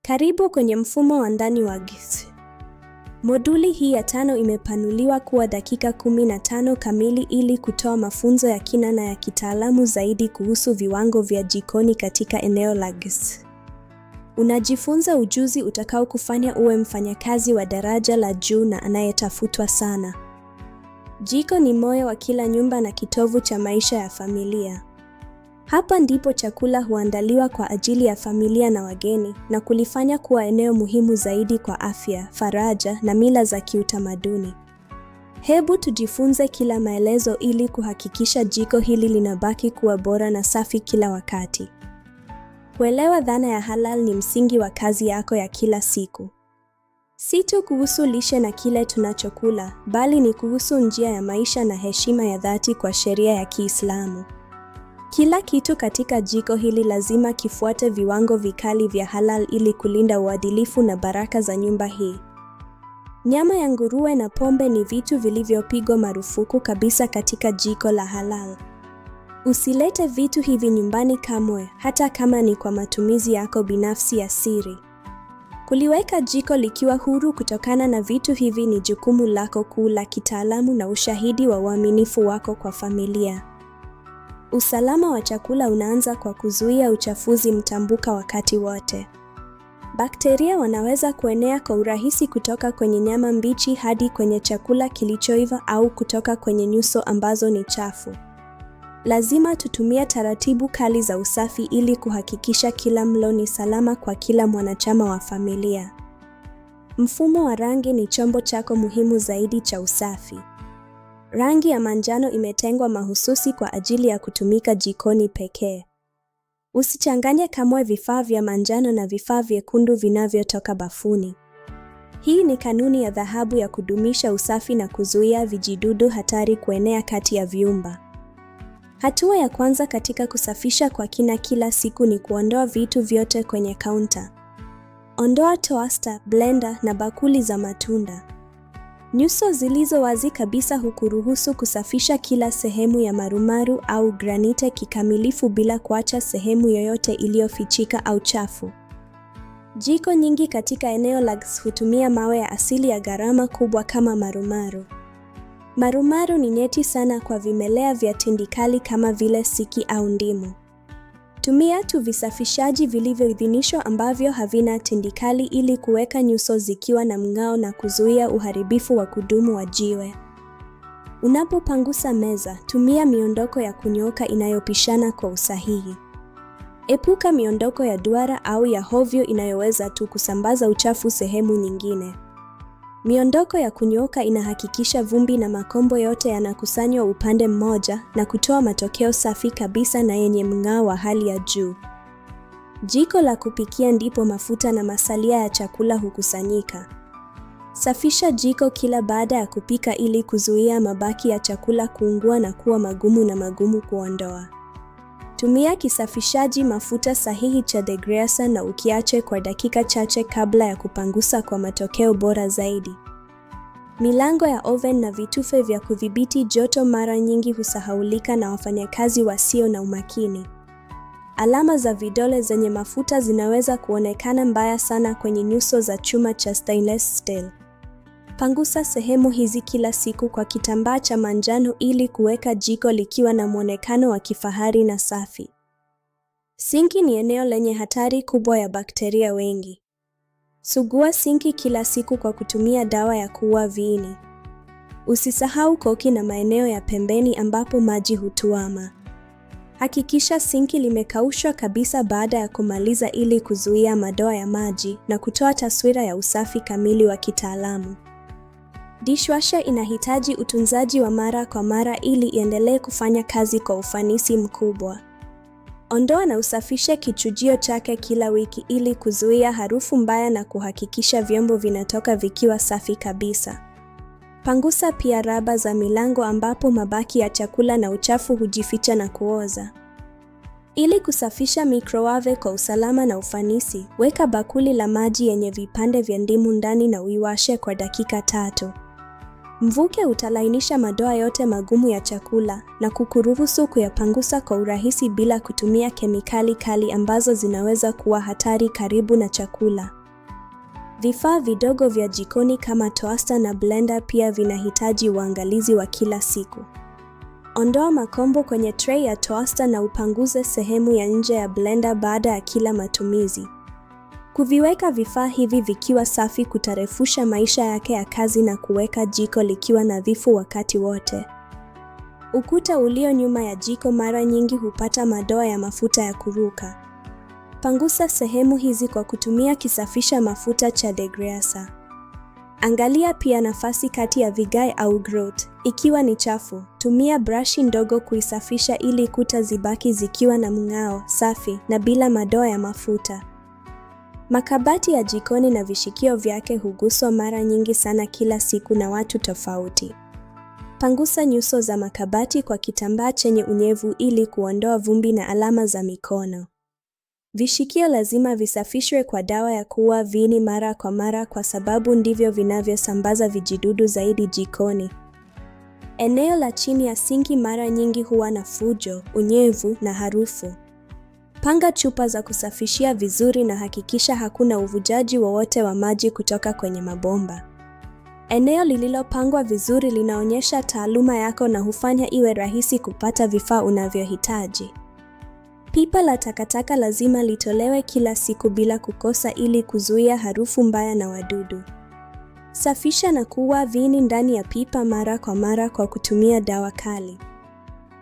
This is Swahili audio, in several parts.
Karibu kwenye mfumo wa ndani wa GIS. Moduli hii ya 5 imepanuliwa kuwa dakika 15 kamili ili kutoa mafunzo ya kina na ya kitaalamu zaidi kuhusu viwango vya jikoni katika eneo la GIS. Unajifunza ujuzi utakao kufanya uwe mfanyakazi wa daraja la juu na anayetafutwa sana. Jiko ni moyo wa kila nyumba na kitovu cha maisha ya familia. Hapa ndipo chakula huandaliwa kwa ajili ya familia na wageni na kulifanya kuwa eneo muhimu zaidi kwa afya, faraja na mila za kiutamaduni. Hebu tujifunze kila maelezo ili kuhakikisha jiko hili linabaki kuwa bora na safi kila wakati. Kuelewa dhana ya halal ni msingi wa kazi yako ya kila siku. Si tu kuhusu lishe na kile tunachokula, bali ni kuhusu njia ya maisha na heshima ya dhati kwa sheria ya Kiislamu. Kila kitu katika jiko hili lazima kifuate viwango vikali vya halal ili kulinda uadilifu na baraka za nyumba hii. Nyama ya nguruwe na pombe ni vitu vilivyopigwa marufuku kabisa katika jiko la halal. Usilete vitu hivi nyumbani kamwe, hata kama ni kwa matumizi yako binafsi ya siri. Kuliweka jiko likiwa huru kutokana na vitu hivi ni jukumu lako kuu la kitaalamu na ushahidi wa uaminifu wako kwa familia. Usalama wa chakula unaanza kwa kuzuia uchafuzi mtambuka wakati wote. Bakteria wanaweza kuenea kwa urahisi kutoka kwenye nyama mbichi hadi kwenye chakula kilichoiva au kutoka kwenye nyuso ambazo ni chafu. Lazima tutumie taratibu kali za usafi ili kuhakikisha kila mlo ni salama kwa kila mwanachama wa familia. Mfumo wa rangi ni chombo chako muhimu zaidi cha usafi. Rangi ya manjano imetengwa mahususi kwa ajili ya kutumika jikoni pekee. Usichanganye kamwe vifaa vya manjano na vifaa vyekundu vinavyotoka bafuni. Hii ni kanuni ya dhahabu ya kudumisha usafi na kuzuia vijidudu hatari kuenea kati ya vyumba. Hatua ya kwanza katika kusafisha kwa kina kila siku ni kuondoa vitu vyote kwenye kaunta. Ondoa toaster, blender na bakuli za matunda. Nyuso zilizo wazi kabisa hukuruhusu kusafisha kila sehemu ya marumaru au granite kikamilifu bila kuacha sehemu yoyote iliyofichika au chafu. Jiko nyingi katika eneo la GIS hutumia mawe ya asili ya gharama kubwa kama marumaru. Marumaru ni nyeti sana kwa vimelea vya tindikali kama vile siki au ndimu. Tumia tu visafishaji vilivyoidhinishwa ambavyo havina tindikali ili kuweka nyuso zikiwa na mng'ao na kuzuia uharibifu wa kudumu wa jiwe. Unapopangusa meza, tumia miondoko ya kunyooka inayopishana kwa usahihi. Epuka miondoko ya duara au ya hovyo inayoweza tu kusambaza uchafu sehemu nyingine. Miondoko ya kunyooka inahakikisha vumbi na makombo yote yanakusanywa upande mmoja na kutoa matokeo safi kabisa na yenye mng'ao wa hali ya juu. Jiko la kupikia ndipo mafuta na masalia ya chakula hukusanyika. Safisha jiko kila baada ya kupika ili kuzuia mabaki ya chakula kuungua na kuwa magumu kuondoa. Tumia kisafishaji mafuta sahihi cha degreaser na ukiache kwa dakika chache kabla ya kupangusa kwa matokeo bora zaidi. Milango ya oven na vitufe vya kudhibiti joto mara nyingi husahaulika na wafanyakazi wasio na umakini. Alama za vidole zenye mafuta zinaweza kuonekana mbaya sana kwenye nyuso za chuma cha stainless steel. Pangusa sehemu hizi kila siku kwa kitambaa cha manjano ili kuweka jiko likiwa na muonekano wa kifahari na safi. Sinki ni eneo lenye hatari kubwa ya bakteria wengi. Sugua sinki kila siku kwa kutumia dawa ya kuua viini. Usisahau koki na maeneo ya pembeni ambapo maji hutuama. Hakikisha sinki limekaushwa kabisa baada ya kumaliza ili kuzuia madoa ya maji na kutoa taswira ya usafi kamili wa kitaalamu. Dishwasher inahitaji utunzaji wa mara kwa mara ili iendelee kufanya kazi kwa ufanisi mkubwa. Ondoa na usafishe kichujio chake kila wiki ili kuzuia harufu mbaya na kuhakikisha vyombo vinatoka vikiwa safi kabisa. Pangusa pia raba za milango ambapo mabaki ya chakula na uchafu hujificha na kuoza. Ili kusafisha microwave kwa usalama na ufanisi, weka bakuli la maji yenye vipande vya ndimu ndani na uiwashe kwa dakika 3. Mvuke utalainisha madoa yote magumu ya chakula na kukuruhusu kuyapangusa kwa urahisi bila kutumia kemikali kali ambazo zinaweza kuwa hatari karibu na chakula. Vifaa vidogo vya jikoni kama toaster na blender pia vinahitaji uangalizi wa kila siku. Ondoa makombo kwenye tray ya toaster na upanguze sehemu ya nje ya blender baada ya kila matumizi. Kuviweka vifaa hivi vikiwa safi kutarefusha maisha yake ya kazi na kuweka jiko likiwa nadhifu wakati wote. Ukuta ulio nyuma ya jiko mara nyingi hupata madoa ya mafuta ya kuruka. Pangusa sehemu hizi kwa kutumia kisafisha mafuta cha degreaser. Angalia pia nafasi kati ya vigae au grout. Ikiwa ni chafu, tumia brashi ndogo kuisafisha ili kuta zibaki zikiwa na mng'ao, safi na bila madoa ya mafuta. Makabati ya jikoni na vishikio vyake huguswa mara nyingi sana kila siku na watu tofauti. Pangusa nyuso za makabati kwa kitambaa chenye unyevu ili kuondoa vumbi na alama za mikono. Vishikio lazima visafishwe kwa dawa ya kuua viini mara kwa mara kwa sababu ndivyo vinavyosambaza vijidudu zaidi jikoni. Eneo la chini ya sinki mara nyingi huwa na fujo, unyevu na harufu. Panga chupa za kusafishia vizuri na hakikisha hakuna uvujaji wowote wa maji kutoka kwenye mabomba. Eneo lililopangwa vizuri linaonyesha taaluma yako na hufanya iwe rahisi kupata vifaa unavyohitaji. Pipa la takataka lazima litolewe kila siku bila kukosa ili kuzuia harufu mbaya na wadudu. Safisha na kuua viini ndani ya pipa mara kwa mara kwa kutumia dawa kali.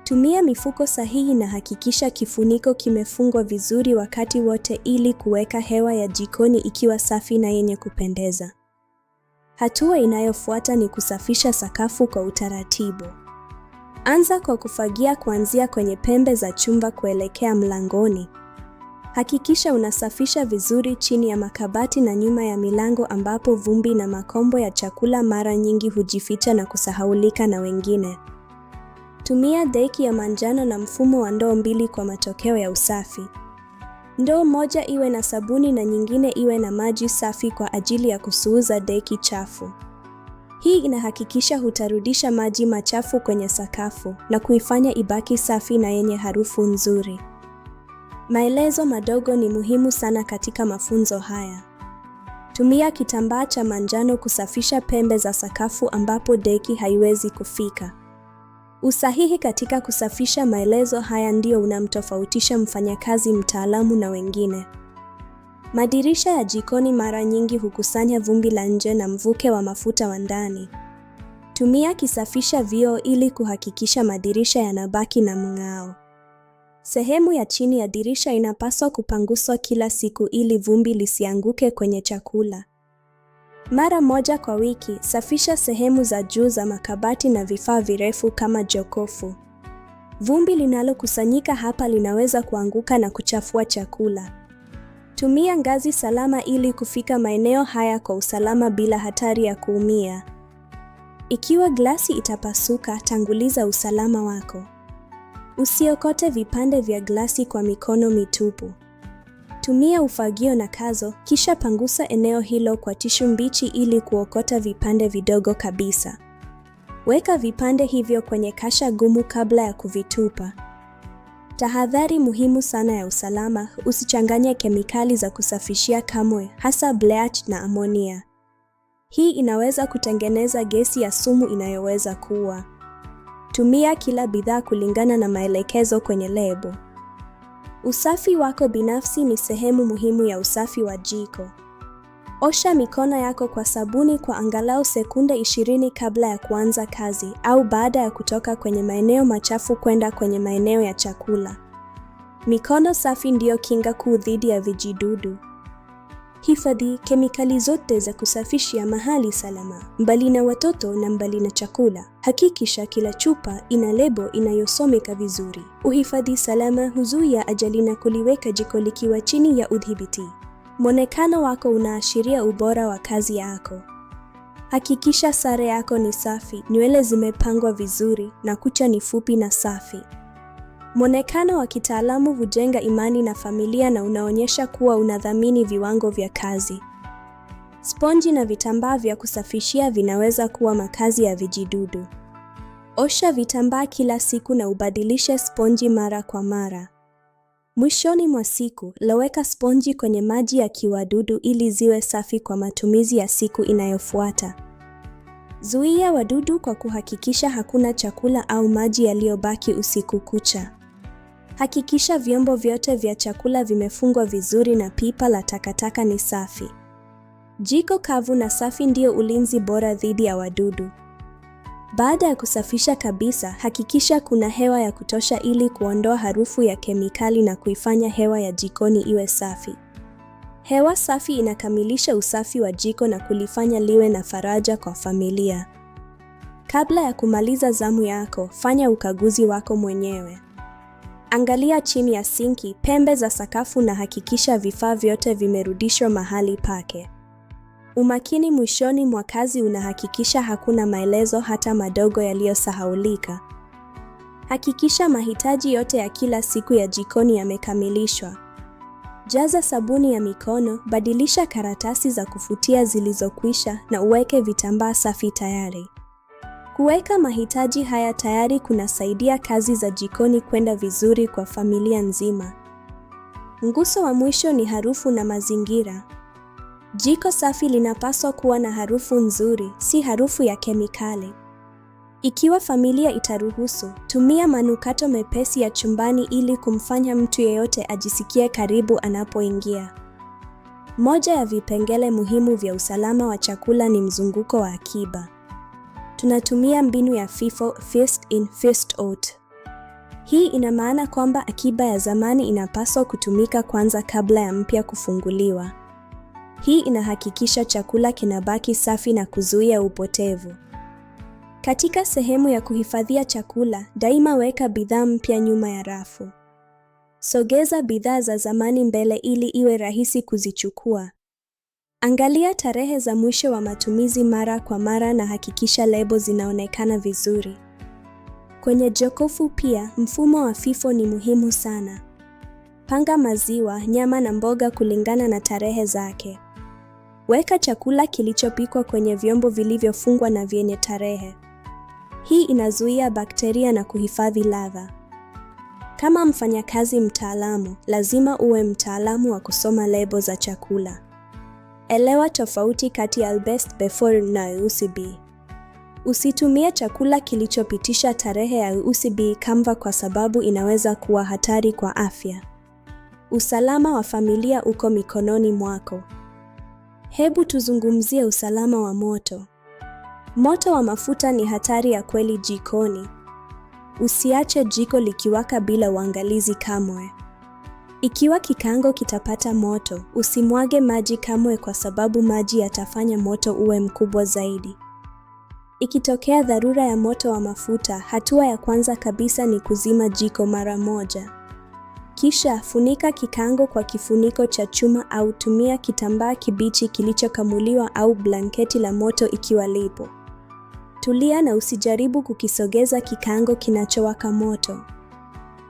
Tumia mifuko sahihi na hakikisha kifuniko kimefungwa vizuri wakati wote ili kuweka hewa ya jikoni ikiwa safi na yenye kupendeza. Hatua inayofuata ni kusafisha sakafu kwa utaratibu. Anza kwa kufagia kuanzia kwenye pembe za chumba kuelekea mlangoni. Hakikisha unasafisha vizuri chini ya makabati na nyuma ya milango ambapo vumbi na makombo ya chakula mara nyingi hujificha na kusahaulika na wengine. Tumia deki ya manjano na mfumo wa ndoo mbili kwa matokeo ya usafi. Ndoo moja iwe na sabuni na nyingine iwe na maji safi kwa ajili ya kusuuza deki chafu. Hii inahakikisha hutarudisha maji machafu kwenye sakafu na kuifanya ibaki safi na yenye harufu nzuri. Maelezo madogo ni muhimu sana katika mafunzo haya. Tumia kitambaa cha manjano kusafisha pembe za sakafu ambapo deki haiwezi kufika. Usahihi katika kusafisha maelezo haya ndio unamtofautisha mfanyakazi mtaalamu na wengine. Madirisha ya jikoni mara nyingi hukusanya vumbi la nje na mvuke wa mafuta wa ndani. Tumia kisafisha vioo ili kuhakikisha madirisha yanabaki na mng'ao. Sehemu ya chini ya dirisha inapaswa kupanguswa kila siku ili vumbi lisianguke kwenye chakula. Mara moja kwa wiki, safisha sehemu za juu za makabati na vifaa virefu kama jokofu. Vumbi linalokusanyika hapa linaweza kuanguka na kuchafua chakula. Tumia ngazi salama ili kufika maeneo haya kwa usalama bila hatari ya kuumia. Ikiwa glasi itapasuka, tanguliza usalama wako. Usiokote vipande vya glasi kwa mikono mitupu. Tumia ufagio na kazo, kisha pangusa eneo hilo kwa tishu mbichi ili kuokota vipande vidogo kabisa. Weka vipande hivyo kwenye kasha gumu kabla ya kuvitupa. Tahadhari muhimu sana ya usalama, usichanganye kemikali za kusafishia kamwe, hasa bleach na amonia. Hii inaweza kutengeneza gesi ya sumu inayoweza kuua. Tumia kila bidhaa kulingana na maelekezo kwenye lebo. Usafi wako binafsi ni sehemu muhimu ya usafi wa jiko. Osha mikono yako kwa sabuni kwa angalau sekunde 20 kabla ya kuanza kazi au baada ya kutoka kwenye maeneo machafu kwenda kwenye maeneo ya chakula. Mikono safi ndiyo kinga kuu dhidi ya vijidudu. Hifadhi kemikali zote za kusafishia mahali salama, mbali na watoto na mbali na chakula. Hakikisha kila chupa ina lebo inayosomeka vizuri. Uhifadhi salama huzuia ajali na kuliweka jiko likiwa chini ya udhibiti. Mwonekano wako unaashiria ubora wa kazi yako. Hakikisha sare yako ni safi, nywele zimepangwa vizuri na kucha ni fupi na safi. Mwonekano wa kitaalamu hujenga imani na familia na unaonyesha kuwa unadhamini viwango vya kazi. Sponji na vitambaa vya kusafishia vinaweza kuwa makazi ya vijidudu. Osha vitambaa kila siku na ubadilishe sponji mara kwa mara. Mwishoni mwa siku, loweka sponji kwenye maji ya kiwadudu ili ziwe safi kwa matumizi ya siku inayofuata. Zuia wadudu kwa kuhakikisha hakuna chakula au maji yaliyobaki usiku kucha. Hakikisha vyombo vyote vya chakula vimefungwa vizuri na pipa la takataka ni safi. Jiko kavu na safi ndio ulinzi bora dhidi ya wadudu. Baada ya kusafisha kabisa, hakikisha kuna hewa ya kutosha ili kuondoa harufu ya kemikali na kuifanya hewa ya jikoni iwe safi. Hewa safi inakamilisha usafi wa jiko na kulifanya liwe na faraja kwa familia. Kabla ya kumaliza zamu yako, fanya ukaguzi wako mwenyewe. Angalia chini ya sinki, pembe za sakafu na hakikisha vifaa vyote vimerudishwa mahali pake. Umakini mwishoni mwa kazi unahakikisha hakuna maelezo hata madogo yaliyosahaulika. Hakikisha mahitaji yote ya kila siku ya jikoni yamekamilishwa. Jaza sabuni ya mikono, badilisha karatasi za kufutia zilizokwisha na uweke vitambaa safi tayari. Kuweka mahitaji haya tayari kunasaidia kazi za jikoni kwenda vizuri kwa familia nzima. Nguzo wa mwisho ni harufu na mazingira. Jiko safi linapaswa kuwa na harufu nzuri, si harufu ya kemikali. Ikiwa familia itaruhusu, tumia manukato mepesi ya chumbani ili kumfanya mtu yeyote ajisikie karibu anapoingia. Moja ya vipengele muhimu vya usalama wa chakula ni mzunguko wa akiba. Tunatumia mbinu ya FIFO, First In, First Out. Hii ina maana kwamba akiba ya zamani inapaswa kutumika kwanza kabla ya mpya kufunguliwa. Hii inahakikisha chakula kinabaki safi na kuzuia upotevu. Katika sehemu ya kuhifadhia chakula, daima weka bidhaa mpya nyuma ya rafu. Sogeza bidhaa za zamani mbele ili iwe rahisi kuzichukua. Angalia tarehe za mwisho wa matumizi mara kwa mara na hakikisha lebo zinaonekana vizuri. Kwenye jokofu pia, mfumo wa FIFO ni muhimu sana. Panga maziwa, nyama na mboga kulingana na tarehe zake. Weka chakula kilichopikwa kwenye vyombo vilivyofungwa na vyenye tarehe. Hii inazuia bakteria na kuhifadhi ladha. Kama mfanyakazi mtaalamu, lazima uwe mtaalamu wa kusoma lebo za chakula. Elewa tofauti kati ya best before na UCB. Usitumie chakula kilichopitisha tarehe ya UCB kamva kwa sababu inaweza kuwa hatari kwa afya. Usalama wa familia uko mikononi mwako. Hebu tuzungumzie usalama wa moto. Moto wa mafuta ni hatari ya kweli jikoni. Usiache jiko likiwaka bila uangalizi kamwe. Ikiwa kikaango kitapata moto, usimwage maji kamwe kwa sababu maji yatafanya moto uwe mkubwa zaidi. Ikitokea dharura ya moto wa mafuta, hatua ya kwanza kabisa ni kuzima jiko mara moja. Kisha funika kikaango kwa kifuniko cha chuma au tumia kitambaa kibichi kilichokamuliwa au blanketi la moto ikiwa lipo. Tulia na usijaribu kukisogeza kikaango kinachowaka moto.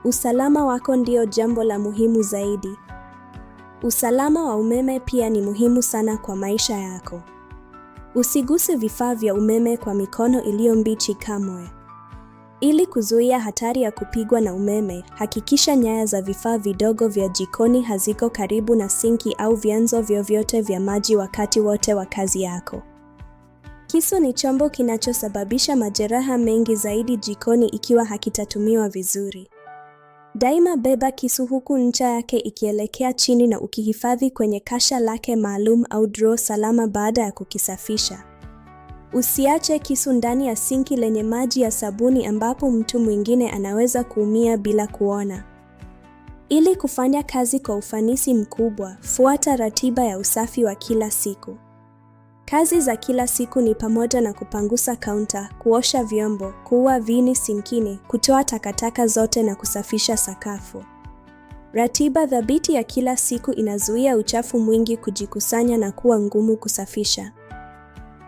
Usalama wako ndio jambo la muhimu zaidi. Usalama wa umeme pia ni muhimu sana kwa maisha yako. Usiguse vifaa vya umeme kwa mikono iliyo mbichi kamwe. Ili kuzuia hatari ya kupigwa na umeme, hakikisha nyaya za vifaa vidogo vya jikoni haziko karibu na sinki au vyanzo vyovyote vya maji wakati wote wa kazi yako. Kisu ni chombo kinachosababisha majeraha mengi zaidi jikoni ikiwa hakitatumiwa vizuri. Daima beba kisu huku ncha yake ikielekea chini na ukihifadhi kwenye kasha lake maalum au drawer salama baada ya kukisafisha. Usiache kisu ndani ya sinki lenye maji ya sabuni ambapo mtu mwingine anaweza kuumia bila kuona. Ili kufanya kazi kwa ufanisi mkubwa, fuata ratiba ya usafi wa kila siku. Kazi za kila siku ni pamoja na kupangusa kaunta, kuosha vyombo, kuua viini sinkini, kutoa takataka zote na kusafisha sakafu. Ratiba thabiti ya kila siku inazuia uchafu mwingi kujikusanya na kuwa ngumu kusafisha.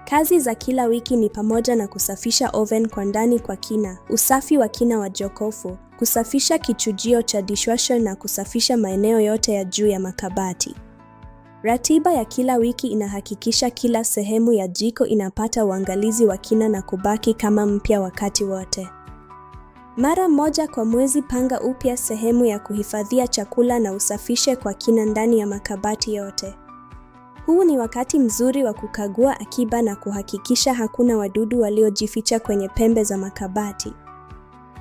Kazi za kila wiki ni pamoja na kusafisha oven kwa ndani kwa kina, usafi wa kina wa jokofu, kusafisha kichujio cha dishwasher na kusafisha maeneo yote ya juu ya makabati. Ratiba ya kila wiki inahakikisha kila sehemu ya jiko inapata uangalizi wa kina na kubaki kama mpya wakati wote. Mara moja kwa mwezi panga upya sehemu ya kuhifadhia chakula na usafishe kwa kina ndani ya makabati yote. Huu ni wakati mzuri wa kukagua akiba na kuhakikisha hakuna wadudu waliojificha kwenye pembe za makabati.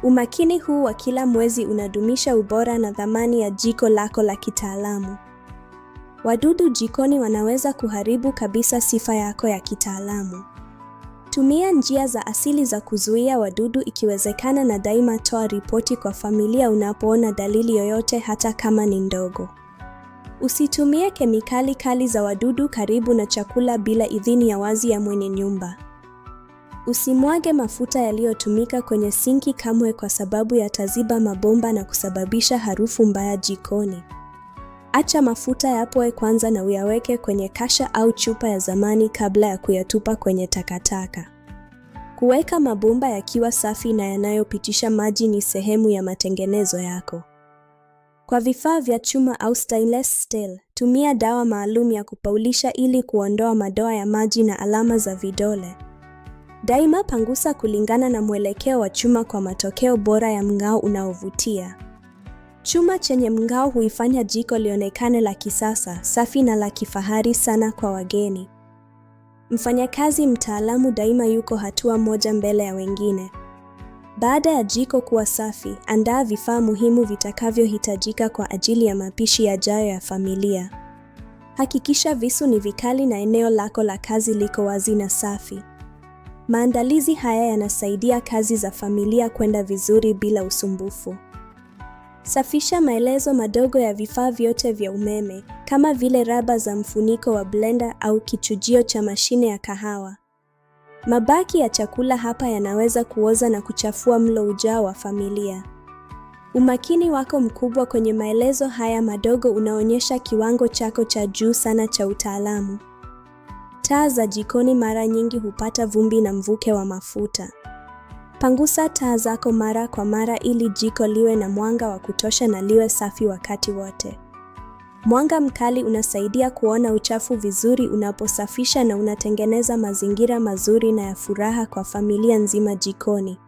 Umakini huu wa kila mwezi unadumisha ubora na thamani ya jiko lako la kitaalamu. Wadudu jikoni wanaweza kuharibu kabisa sifa yako ya kitaalamu. Tumia njia za asili za kuzuia wadudu ikiwezekana, na daima toa ripoti kwa familia unapoona dalili yoyote hata kama ni ndogo. Usitumie kemikali kali za wadudu karibu na chakula bila idhini ya wazi ya mwenye nyumba. Usimwage mafuta yaliyotumika kwenye sinki kamwe, kwa sababu yataziba mabomba na kusababisha harufu mbaya jikoni. Acha mafuta yapoe kwanza na uyaweke kwenye kasha au chupa ya zamani kabla ya kuyatupa kwenye takataka. Kuweka mabomba yakiwa safi na yanayopitisha maji ni sehemu ya matengenezo yako. Kwa vifaa vya chuma au stainless steel, tumia dawa maalum ya kupaulisha ili kuondoa madoa ya maji na alama za vidole. Daima pangusa kulingana na mwelekeo wa chuma kwa matokeo bora ya mng'ao unaovutia. Chuma chenye mng'ao huifanya jiko lionekane la kisasa, safi na la kifahari sana kwa wageni. Mfanyakazi mtaalamu daima yuko hatua moja mbele ya wengine. Baada ya jiko kuwa safi, andaa vifaa muhimu vitakavyohitajika kwa ajili ya mapishi yajayo ya familia. Hakikisha visu ni vikali na eneo lako la kazi liko wazi na safi. Maandalizi haya yanasaidia kazi za familia kwenda vizuri bila usumbufu. Safisha maelezo madogo ya vifaa vyote vya umeme, kama vile raba za mfuniko wa blender au kichujio cha mashine ya kahawa. Mabaki ya chakula hapa yanaweza kuoza na kuchafua mlo ujao wa familia. Umakini wako mkubwa kwenye maelezo haya madogo unaonyesha kiwango chako cha juu sana cha utaalamu. Taa za jikoni mara nyingi hupata vumbi na mvuke wa mafuta. Pangusa taa zako mara kwa mara ili jiko liwe na mwanga wa kutosha na liwe safi wakati wote. Mwanga mkali unasaidia kuona uchafu vizuri unaposafisha na unatengeneza mazingira mazuri na ya furaha kwa familia nzima jikoni.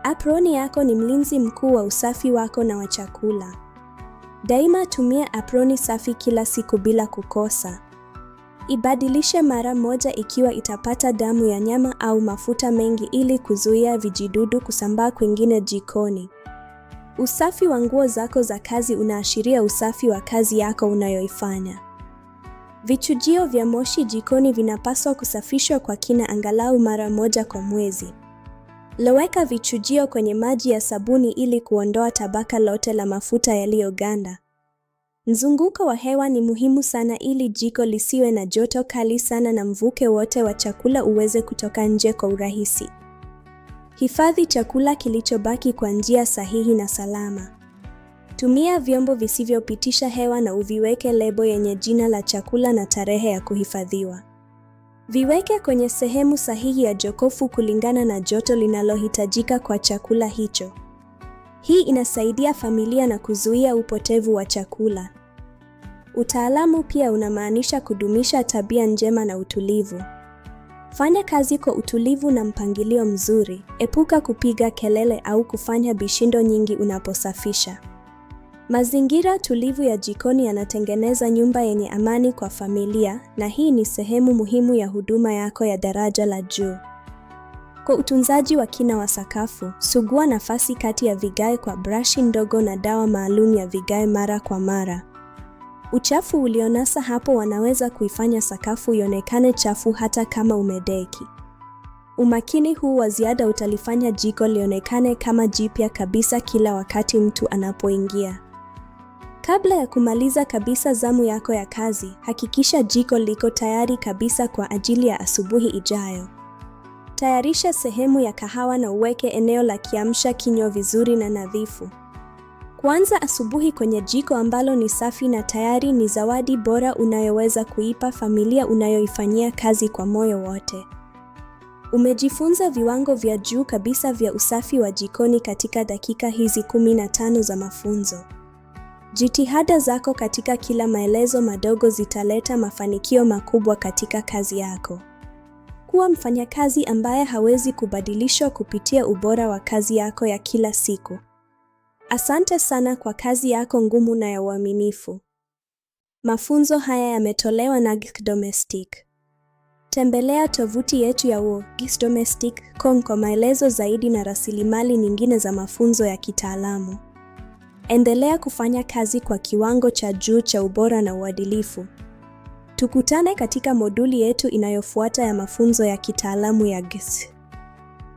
Aproni yako ni mlinzi mkuu wa usafi wako na wa chakula. Daima tumia aproni safi kila siku bila kukosa. Ibadilishe mara moja ikiwa itapata damu ya nyama au mafuta mengi ili kuzuia vijidudu kusambaa kwingine jikoni. Usafi wa nguo zako za kazi unaashiria usafi wa kazi yako unayoifanya. Vichujio vya moshi jikoni vinapaswa kusafishwa kwa kina angalau mara moja kwa mwezi. Loweka vichujio kwenye maji ya sabuni ili kuondoa tabaka lote la mafuta yaliyoganda. Mzunguko wa hewa ni muhimu sana ili jiko lisiwe na joto kali sana na mvuke wote wa chakula uweze kutoka nje kwa urahisi. Hifadhi chakula kilichobaki kwa njia sahihi na salama. Tumia vyombo visivyopitisha hewa na uviweke lebo yenye jina la chakula na tarehe ya kuhifadhiwa. Viweke kwenye sehemu sahihi ya jokofu kulingana na joto linalohitajika kwa chakula hicho. Hii inasaidia familia na kuzuia upotevu wa chakula. Utaalamu pia unamaanisha kudumisha tabia njema na utulivu. Fanya kazi kwa utulivu na mpangilio mzuri. Epuka kupiga kelele au kufanya bishindo nyingi unaposafisha. Mazingira tulivu ya jikoni yanatengeneza nyumba yenye amani kwa familia, na hii ni sehemu muhimu ya huduma yako ya daraja la juu. Kwa utunzaji wa kina wa sakafu, sugua nafasi kati ya vigae kwa brashi ndogo na dawa maalum ya vigae mara kwa mara. Uchafu ulionasa hapo wanaweza kuifanya sakafu ionekane chafu hata kama umedeki. Umakini huu wa ziada utalifanya jiko lionekane kama jipya kabisa kila wakati mtu anapoingia. Kabla ya kumaliza kabisa zamu yako ya kazi, hakikisha jiko liko tayari kabisa kwa ajili ya asubuhi ijayo. Tayarisha sehemu ya kahawa na uweke eneo la kiamsha kinywa vizuri na nadhifu. Kuanza asubuhi kwenye jiko ambalo ni safi na tayari ni zawadi bora unayoweza kuipa familia unayoifanyia kazi kwa moyo wote. Umejifunza viwango vya juu kabisa vya usafi wa jikoni katika dakika hizi 15 za mafunzo. Jitihada zako katika kila maelezo madogo zitaleta mafanikio makubwa katika kazi yako. Kuwa mfanyakazi ambaye hawezi kubadilishwa kupitia ubora wa kazi yako ya kila siku. Asante sana kwa kazi yako ngumu na ya uaminifu. Mafunzo haya yametolewa na GIS Domestic. Tembelea tovuti yetu ya gisdomestic.com kwa maelezo zaidi na rasilimali nyingine za mafunzo ya kitaalamu. Endelea kufanya kazi kwa kiwango cha juu cha ubora na uadilifu. Tukutane katika moduli yetu inayofuata ya mafunzo ya kitaalamu ya GIS.